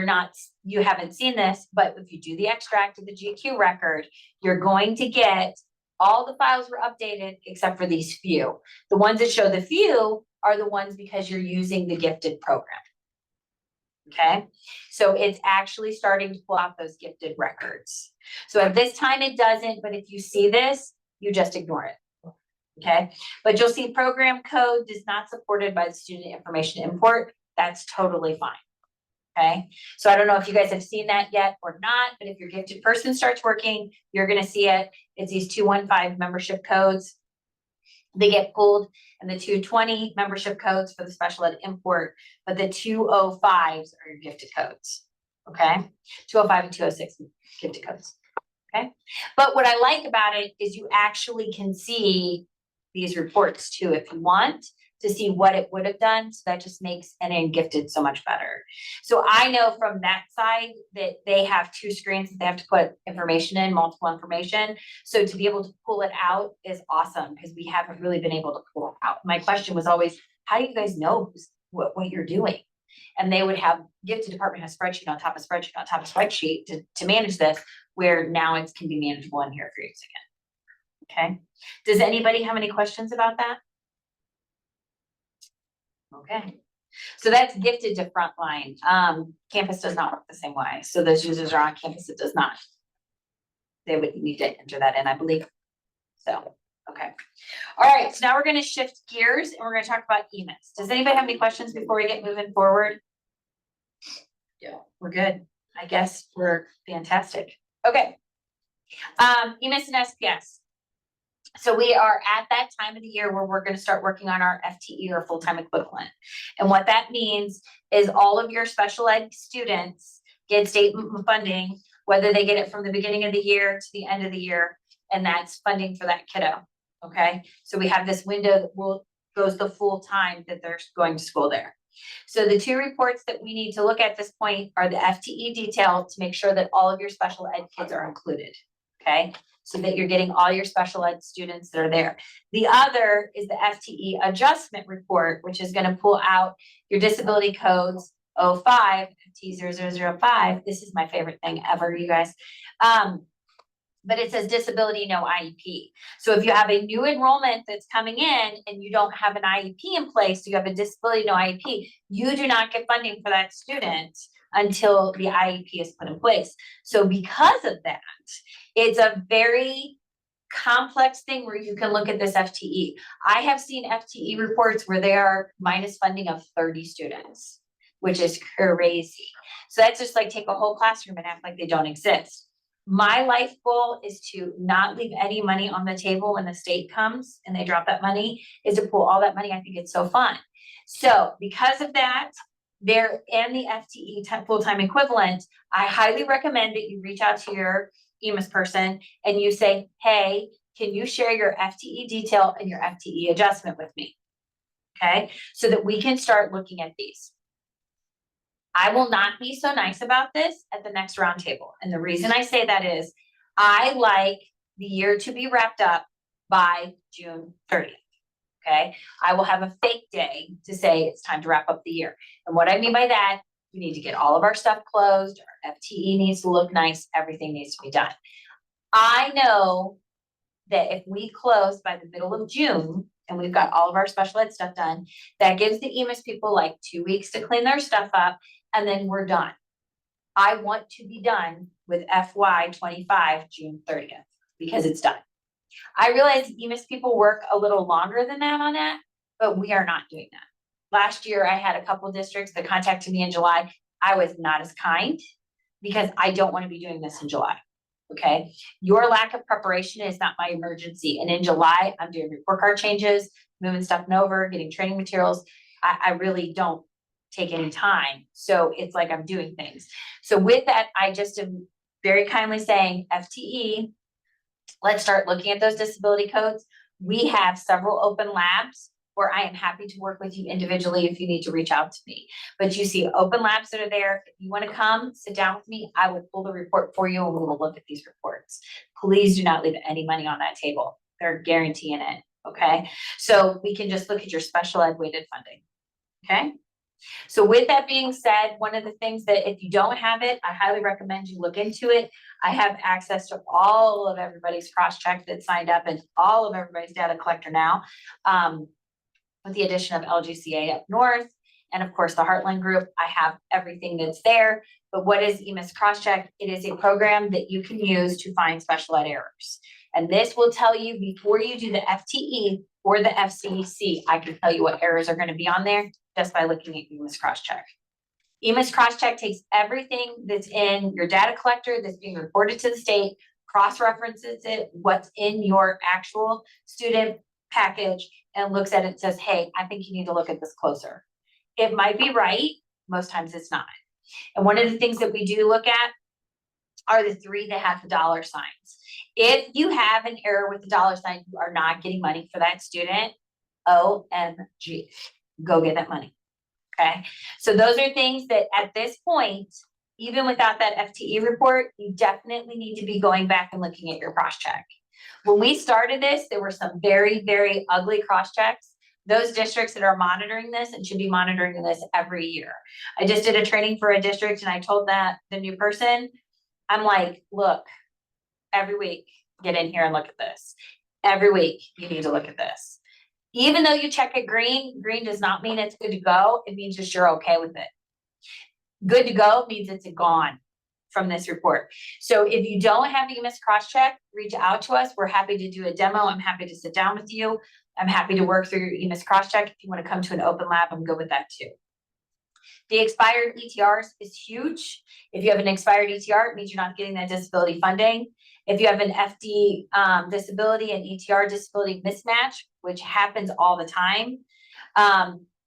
haven't seen this, but if you do the extract of the GQ record, you're going to get all the files were updated except for these few. The ones that show the few are the ones because you're using the gifted program. Okay, so it's actually starting to pull out those gifted records. So at this time it doesn't, but if you see this, you just ignore it. Okay, but you'll see program code is not supported by the student information import. That's totally fine. Okay, so I don't know if you guys have seen that yet or not, but if your gifted person starts working, you're gonna see it. It's these 215 membership codes. They get pulled, and the 220 membership codes for the special ed import, but the 205s are your gifted codes. Okay, 205 and 206 gifted codes. Okay, but what I like about it is you actually can see these reports too if you want to see what it would have done. So that just makes NA gifted so much better. So I know from that side that they have two screens that they have to put information in, multiple information. So to be able to pull it out is awesome because we haven't really been able to pull it out. My question was always, how do you guys know what you're doing? And they would have gifted department has spreadsheet on top of spreadsheet on top of spreadsheet to manage this, where now it can be manageable in here for you again. Okay. Does anybody have any questions about that? Okay, so that's gifted to frontline. Campus does not work the same way. So those users are on campus, it does not. They would need to enter that in, I believe. So, okay. All right, so now we're gonna shift gears and we're gonna talk about EMIS. Does anybody have any questions before we get moving forward? Yeah, we're good. I guess we're fantastic. Okay. EMIS and SPS. So we are at that time of the year where we're going to start working on our FTE or full-time equivalent. And what that means is all of your special ed students get state funding, whether they get it from the beginning of the year to the end of the year, and that's funding for that kiddo. Okay, so we have this window that goes the full time that they're going to school there. So the two reports that we need to look at this point are the FTE detail to make sure that all of your special ed kids are included. Okay, so that you're getting all your special ed students that are there. The other is the FTE adjustment report, which is going to pull out your disability codes 05, FT 0005. This is my favorite thing ever, you guys. But it says disability, no IEP. So if you have a new enrollment that's coming in and you don't have an IEP in place, so you have a disability, no IEP, you do not get funding for that student until the IEP is put in place. So because of that, it's a very complex thing where you can look at this FTE. I have seen FTE reports where they are minus funding of 30 students, which is crazy. So that's just like take a whole classroom and act like they don't exist. My life goal is to not leave any money on the table when the state comes and they drop that money, is to pull all that money. I think it's so fun. So because of that, there and the FTE full-time equivalent, I highly recommend that you reach out to your EMIS person and you say, hey, can you share your FTE detail and your FTE adjustment with me? Okay, so that we can start looking at these. I will not be so nice about this at the next roundtable. And the reason I say that is I like the year to be wrapped up by June 30th. Okay, I will have a fake day to say it's time to wrap up the year. And what I mean by that, we need to get all of our stuff closed, our FTE needs to look nice, everything needs to be done. I know that if we close by the middle of June and we've got all of our special ed stuff done, that gives the EMIS people like 2 weeks to clean their stuff up and then we're done. I want to be done with FY25 June 30th because it's done. I realize EMIS people work a little longer than that on that, but we are not doing that. Last year, I had a couple districts that contacted me in July. I was not as kind because I don't want to be doing this in July. Okay. Your lack of preparation is not my emergency. And in July, I'm doing report card changes, moving stuff over, getting training materials. I really don't take any time. So it's like I'm doing things. So with that, I just am very kindly saying FTE, let's start looking at those disability codes. We have several open labs where I am happy to work with you individually if you need to reach out to me. But you see open labs that are there. If you want to come sit down with me, I will pull the report for you and we will look at these reports. Please do not leave any money on that table. They're guaranteeing it. Okay. So we can just look at your special ed weighted funding. Okay. So with that being said, one of the things that if you don't have it, I highly recommend you look into it. I have access to all of everybody's cross-check that signed up and all of everybody's data collector now. With the addition of LGCA up north, and of course the Heartland group, I have everything that's there. But what is EMIS Crosscheck? It is a program that you can use to find special ed errors. And this will tell you before you do the FTE or the FCC, I can tell you what errors are going to be on there just by looking at EMIS Crosscheck. EMIS Crosscheck takes everything that's in your data collector that's being reported to the state, cross-references it, what's in your actual student package, and looks at it and says, hey, I think you need to look at this closer. It might be right, most times it's not. And one of the things that we do look at are the 3 that have the dollar signs. If you have an error with the dollar sign, you are not getting money for that student. OMG, go get that money. Okay. So those are things that at this point, even without that FTE report, you definitely need to be going back and looking at your cross check. When we started this, there were some very, very ugly cross checks. Those districts that are monitoring this and should be monitoring this every year. I just did a training for a district and I told that the new person, I'm like, look, every week, get in here and look at this. Every week, you need to look at this. Even though you check it green, green does not mean it's good to go. It means just you're okay with it. Good to go means it's gone from this report. So if you don't have EMIS Crosscheck, reach out to us. We're happy to do a demo. I'm happy to sit down with you. I'm happy to work through your EMIS Crosscheck. If you want to come to an open lab, I'm good with that too. The expired ETRs is huge. If you have an expired ETR, it means you're not getting that disability funding. If you have an FD disability and ETR disability mismatch, which happens all the time,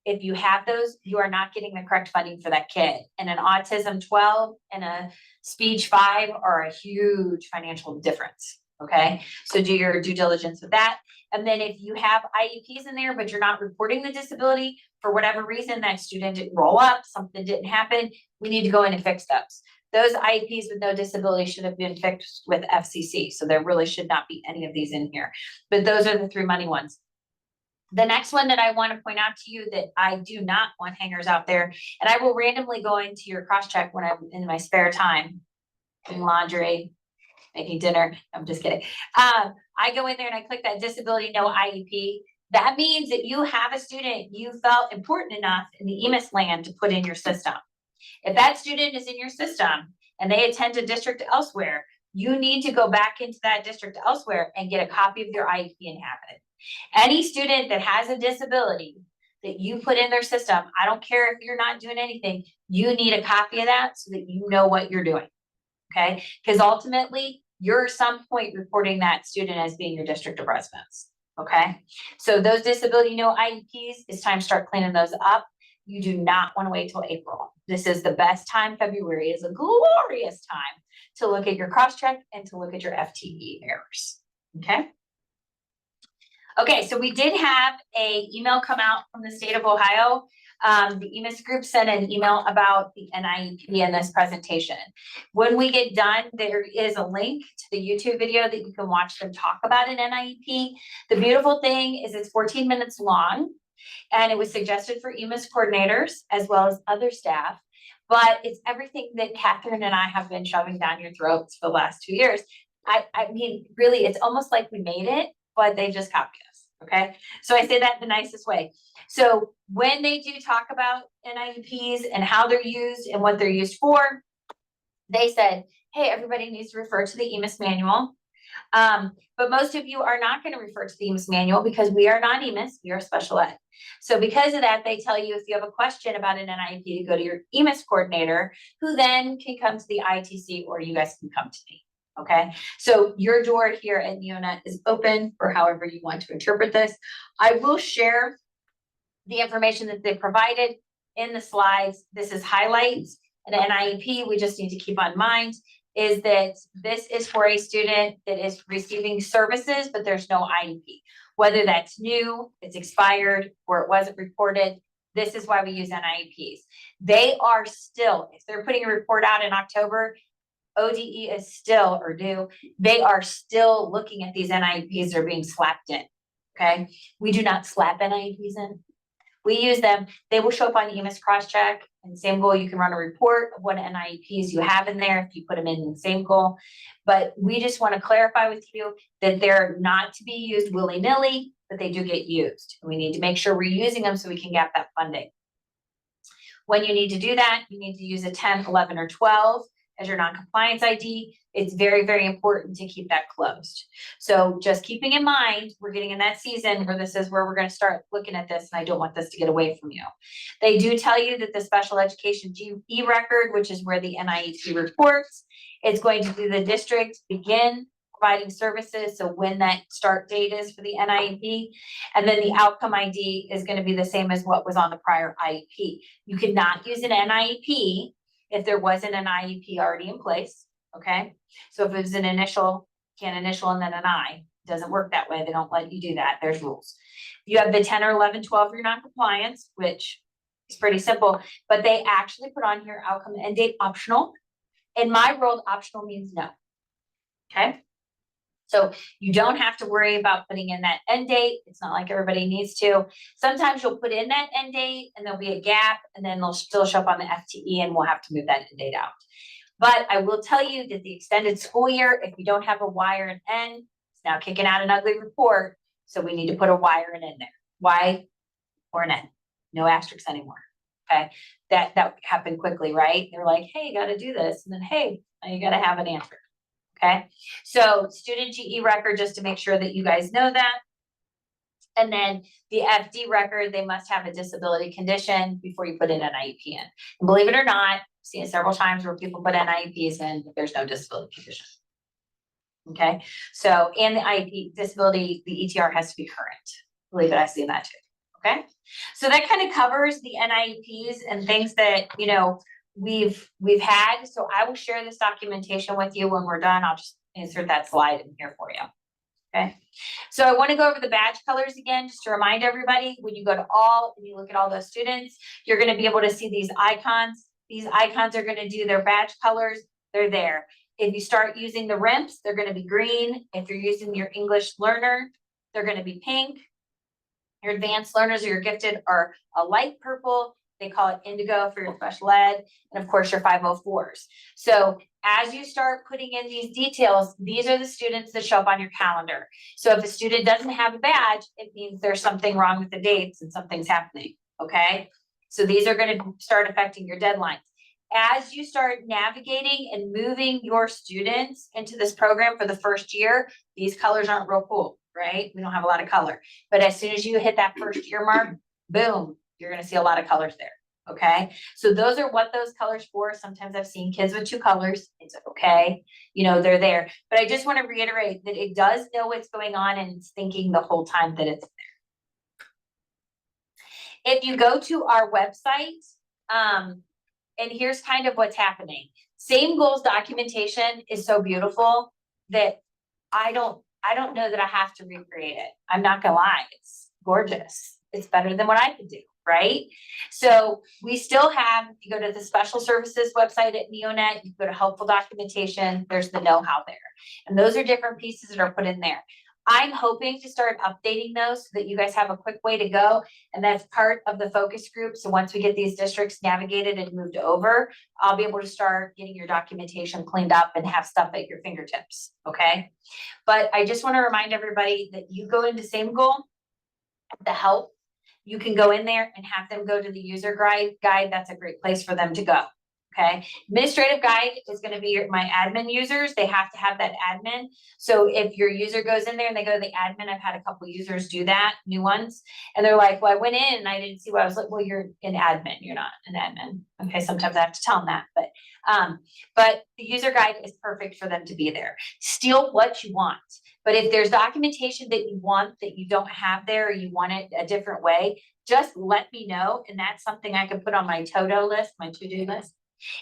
if you have those, you are not getting the correct funding for that kid. And an autism 12 and a speech 5 are a huge financial difference. Okay, so do your due diligence with that. And then if you have IEPs in there, but you're not reporting the disability for whatever reason, that student didn't roll up, something didn't happen, we need to go in and fix those. Those IEPs with no disability should have been fixed with FCC. So there really should not be any of these in here, but those are the 3 money ones. The next one that I want to point out to you that I do not want hangers out there, and I will randomly go into your cross check when I'm in my spare time, doing laundry, making dinner. I'm just kidding. I go in there and I click that disability no IEP. That means that you have a student you felt important enough in the EMIS land to put in your system. If that student is in your system and they attend a district elsewhere, you need to go back into that district elsewhere and get a copy of their IEP and have it. Any student that has a disability that you put in their system, I don't care if you're not doing anything, you need a copy of that so that you know what you're doing. Okay, because ultimately you're at some point reporting that student as being your district of residence. Okay, so those disability no IEPs, it's time to start cleaning those up. You do not want to wait till April. This is the best time. February is a glorious time to look at your cross check and to look at your FTE errors. Okay. Okay, so we did have an email come out from the state of Ohio. The EMIS group sent an email about the NIEP in this presentation. When we get done, there is a link to the YouTube video that you can watch them talk about an NIEP. The beautiful thing is it's 14 minutes long, and it was suggested for EMIS coordinators as well as other staff. But it's everything that Catherine and I have been shoving down your throats for the last 2 years. I mean, really, it's almost like we made it, but they just copied us. Okay, so I say that in the nicest way. So when they do talk about NIEPs and how they're used and what they're used for, they said, hey, everybody needs to refer to the EMIS manual. But most of you are not going to refer to the EMIS manual because we are not EMIS, we are special ed. So because of that, they tell you if you have a question about an NIEP to go to your EMIS coordinator, who then can come to the ITC, or you guys can come to me. Okay, so your door here at Neonet is open for however you want to interpret this. I will share the information that they provided in the slides. This is highlights. And NIEP, we just need to keep on mind is that this is for a student that is receiving services, but there's no IEP. Whether that's new, it's expired, or it wasn't reported, this is why we use NIEPs. They are still, if they're putting a report out in October, ODE is still, or due, they are still looking at these NIEPs that are being slapped in, okay? We do not slap NIEPs in. We use them, they will show up on EMIS crosscheck, and SameGoal, you can run a report of what NIEPs you have in there if you put them in SameGoal. But we just want to clarify with you that they're not to be used willy-nilly, but they do get used. We need to make sure we're using them so we can get that funding. When you need to do that, you need to use a 10, 11, or 12 as your non-compliance ID. It's very, very important to keep that closed. So just keeping in mind, we're getting in that season where this is where we're going to start looking at this, and I don't want this to get away from you. They do tell you that the special education GE record, which is where the NIEP reports, is going to do the district begin providing services. So when that start date is for the NIEP, and then the outcome ID is going to be the same as what was on the prior IEP. You cannot use an NIEP if there wasn't an IEP already in place. Okay, so if it was an initial, can't initial and then an I, it doesn't work that way. They don't let you do that. There's rules. You have the 10 or 11, 12 for your non-compliance, which is pretty simple, but they actually put on here outcome end date optional. In my world, optional means no. Okay, so you don't have to worry about putting in that end date. It's not like everybody needs to. Sometimes you'll put in that end date and there'll be a gap, and then they'll still show up on the FTE and we'll have to move that end date out. But I will tell you that the extended school year, if you don't have a Y or an N, it's now kicking out an ugly report. So we need to put a Y or an N there. Y or an N. No asterisks anymore. Okay. That happened quickly, right? They're like, hey, you got to do this. And then, hey, now you got to have an answer. Okay. So student GE record, just to make sure that you guys know that. And then the FD record, they must have a disability condition before you put in an IEP in. And believe it or not, I've seen it several times where people put NIEPs in, but there's no disability condition. Okay, so, and the IEP disability, the ETR has to be current. Believe it, I've seen that too. Okay, so that kind of covers the NIEPs and things that, you know, we've had. So I will share this documentation with you when we're done. I'll just insert that slide in here for you. Okay, so I want to go over the badge colors again, just to remind everybody, when you go to all and you look at all those students, you're going to be able to see these icons. These icons are going to do their badge colors. They're there. If you start using the RIMPs, they're going to be green. If you're using your English learner, they're going to be pink. Your advanced learners or your gifted are a light purple. They call it indigo for your special ed. And of course, your 504s. So as you start putting in these details, these are the students that show up on your calendar. So if a student doesn't have a badge, it means there's something wrong with the dates and something's happening. Okay. So these are going to start affecting your deadlines. As you start navigating and moving your students into this program for the first year, these colors aren't real cool, right? We don't have a lot of color. But as soon as you hit that first year mark, boom, you're going to see a lot of colors there. Okay. So those are what those colors for. Sometimes I've seen kids with 2 colors. It's okay. You know, they're there. But I just want to reiterate that it does know what's going on and it's thinking the whole time that it's there. If you go to our website, and here's kind of what's happening. SameGoal's documentation is so beautiful that I don't know that I have to recreate it. I'm not gonna lie, it's gorgeous. It's better than what I could do, right? So we still have, if you go to the special services website at Neonet, you go to helpful documentation, there's the know-how there. And those are different pieces that are put in there. I'm hoping to start updating those so that you guys have a quick way to go. And that's part of the focus group. So once we get these districts navigated and moved over, I'll be able to start getting your documentation cleaned up and have stuff at your fingertips. Okay. But I just want to remind everybody that you go into SameGoal, the help, you can go in there and have them go to the user guide. That's a great place for them to go. Okay. Administrative guide is going to be my admin users. They have to have that admin. So if your user goes in there and they go to the admin, I've had a couple users do that, new ones. And they're like, well, I went in and I didn't see what I was like. Well, you're an admin. You're not an admin. Okay. Sometimes I have to tell them that, but the user guide is perfect for them to be there. Steal what you want. But if there's documentation that you want that you don't have there, or you want it a different way, just let me know. And that's something I can put on my to-do list, my to-do list.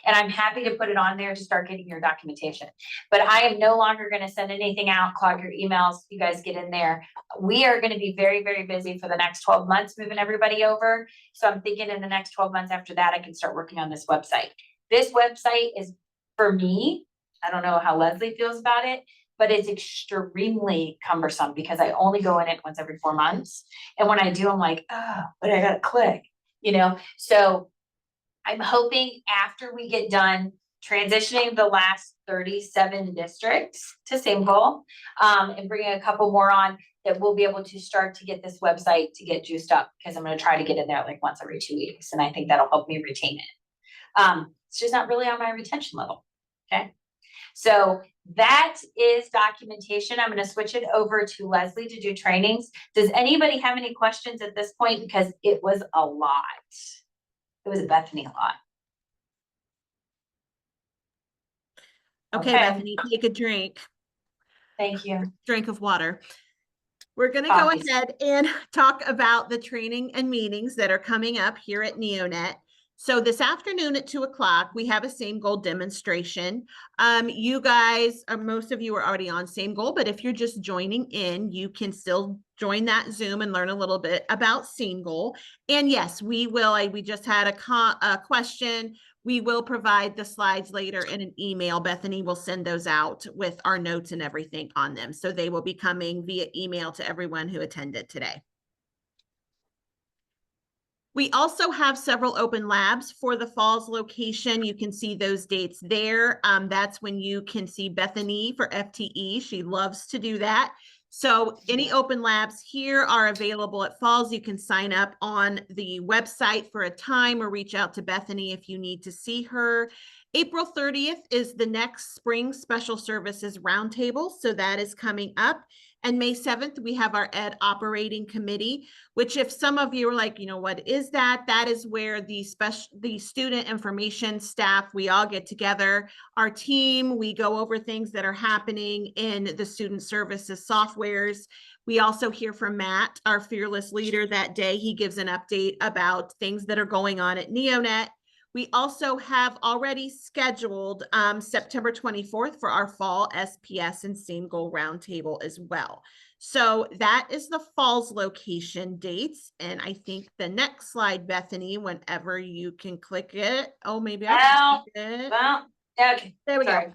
And I'm happy to put it on there to start getting your documentation. But I am no longer going to send anything out, clog your emails. You guys get in there. We are going to be very, very busy for the next 12 months moving everybody over. So I'm thinking in the next 12 months after that, I can start working on this website. This website is, for me, I don't know how Leslie feels about it, but it's extremely cumbersome because I only go in it once every 4 months. And when I do, I'm like, oh, but I gotta click, So I'm hoping after we get done transitioning the last 37 districts to SameGoal, and bringing a couple more on, that we'll be able to start to get this website to get juiced up, because I'm going to try to get in there like once every 2 weeks. And I think that'll help me retain it. It's just not really on my retention level. Okay. So that is documentation. I'm going to switch it over to Leslie to do trainings. Does anybody have any questions at this point? Because it was a lot. It was Bethany a lot. Okay, Okay. Bethany, take a drink. Thank you. Drink of water. We're going to go Coffee. ahead and talk about the training and meetings that are coming up here at NeoNet. So this afternoon at 2 o'clock, we have a SameGoal demonstration. You guys, most of you are already on SameGoal, but if you're just joining in, you can still join that Zoom and learn a little bit about SameGoal. And yes, we will. We just had a question. We will provide the slides later in an email. Bethany will send those out with our notes and everything on them. So they will be coming via email to everyone who attended today. We also have several open labs for the Falls location. You can see those dates there. That's when you can see Bethany for FTE. She loves to do that. So any open labs here are available at Falls. You can sign up on the website for a time or reach out to Bethany if you need to see her. April 30th is the next Spring Special Services Roundtable. So that is coming up. And May 7th, we have our Ed Operating Committee, which if some of you are like, what is that? That is where the student information staff, we all get together, our team, we go over things that are happening in the student services softwares. We also hear from Matt, our fearless leader that day. He gives an update about things that are going on at NeoNet. We also have already scheduled September 24th for our fall SPS and SameGoal Roundtable as well. So that is the Falls location dates. And I think the next slide, Bethany, whenever you can click it. Oh, maybe I can click it. Well, okay. There we Sorry. go.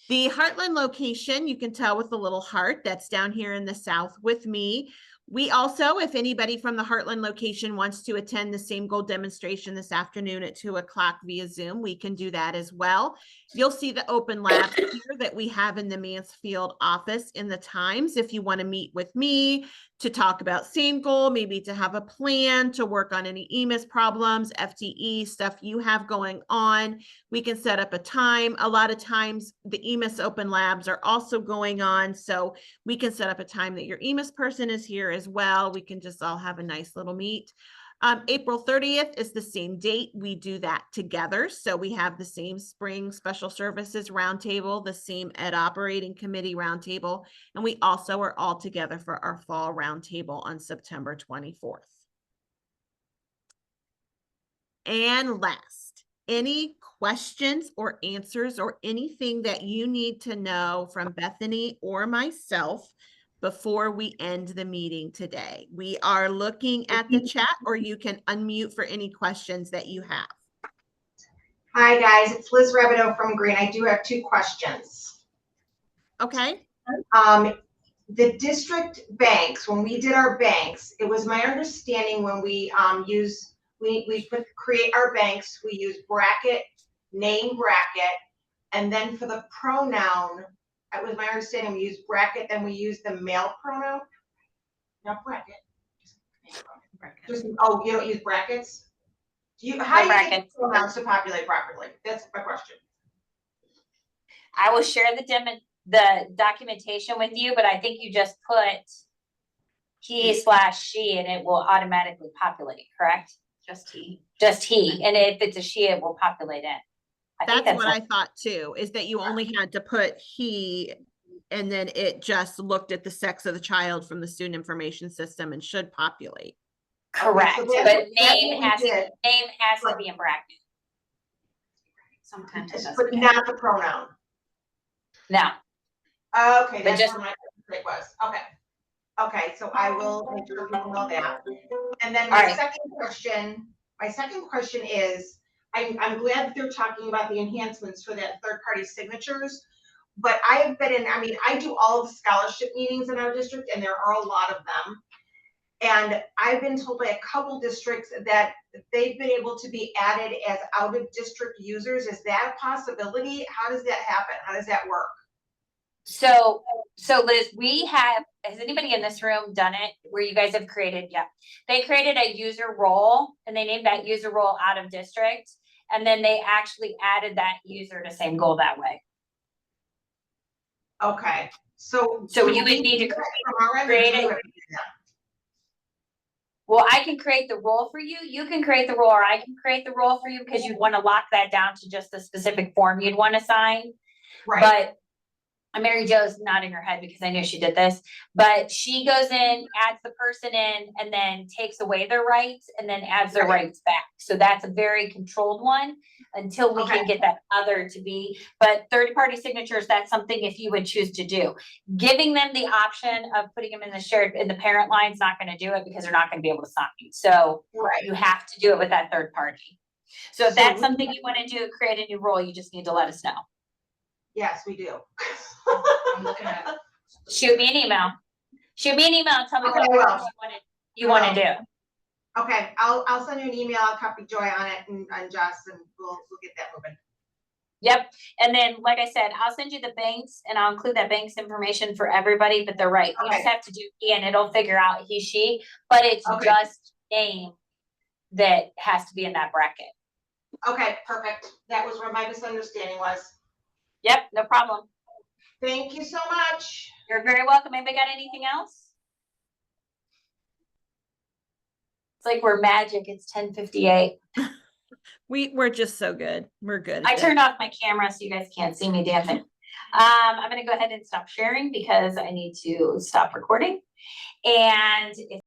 The Heartland location, you can tell with the little heart that's down here in the south with me. We also, if anybody from the Heartland location wants to attend the SameGoal demonstration this afternoon at 2 o'clock via Zoom, we can do that as well. You'll see the open labs here that we have in the Mansfield office in the Times. If you want to meet with me to talk about SameGoal, maybe to have a plan to work on any EMIS problems, FTE stuff you have going on, we can set up a time. A lot of times the EMIS open labs are also going on. So we can set up a time that your EMIS person is here as well. We can just all have a nice little meet. April 30th is the same date. We do that together. So we have the same Spring Special Services Roundtable, the same Ed Operating Committee Roundtable, and we also are all together for our Fall Roundtable on September 24th. And last, any questions or answers or anything that you need to know from Bethany or myself before we end the meeting today? We are looking at the chat, or you can unmute for any questions that you have. Hi, guys. It's Liz Rebido from Green. I do have 2 questions. Okay. The district banks, when we did our banks, it was my understanding when we create our banks, we use bracket, name bracket, and then for the pronoun, it was my understanding we use bracket, then we use the male pronoun. Not bracket. Just, oh, you don't use brackets? How do you get the pronouns to populate properly? That's my question. I will share the documentation with you, but I think you just put he/she and it will automatically populate, correct? Just he. Just he. And if it's a she, it will populate in. That's what I thought too, is that you only had to put he and then it just looked at the sex of the child from the student information system and should populate. Correct, so but that's name what we has, did. name has to But- be in bracket. Sometimes it But doesn't. not the pronoun. No, Okay, But that's just- where my mistake was. Okay. Okay, so I will make sure people know that. And then All my right. second question is, I'm glad that they're talking about the enhancements for that third-party signatures. But I have been in, I mean, I do all of the scholarship meetings in our district, and there are a lot of them. And I've been told by a couple districts that they've been able to be added as out-of-district users. Is that a possibility? How does that happen? How does that work? so Liz, has anybody in this room done it where you guys have created? Yeah. They created a user role and they named that user role out of district. And then they actually added that user to SameGoal that way. Okay, so. So do you would we need to do that from our end, or do create you it. have to do that? Well, I can create the role for you. You can create the role, or I can create the role for you because you'd want to lock that down to just the specific form you'd want to sign. Right, But Mary Jo's nodding her head because I knew she did this, but she goes in, adds the person in, and then takes away their rights and then adds their Right. rights back. So that's a very controlled one until we Okay. can get that other to be, but third-party signatures, that's something if you would choose to do. Giving them the option of putting them in the parent line is not gonna do it because they're not gonna be able to sign. So right. you have to do it with that third party. So if So that's we- something you wanna do, create a new role, you just need to let us know. Yes, we do. I'm looking at it. Shoot me an email. Shoot me an email and tell me Okay, what I will. you wanna do. Okay, I'll send you an email, I'll copy Joy on it and Joss, and we'll get that moving. Yep, and then, like I said, I'll send you the banks and I'll include that bank's information for everybody, but they're right. You just Okay. have to do he and it'll figure out he, she, but it's Okay. just name that has to be in that bracket. Okay, perfect. That was where my misunderstanding was. Yep, no problem. Thank you so much. You're very welcome. Anybody got anything else? It's like we're magic. It's 10:58. We're just so good. We're good. I at turned off my camera so you guys can't see me dancing. I'm gonna go ahead and stop sharing because I need to stop recording. And if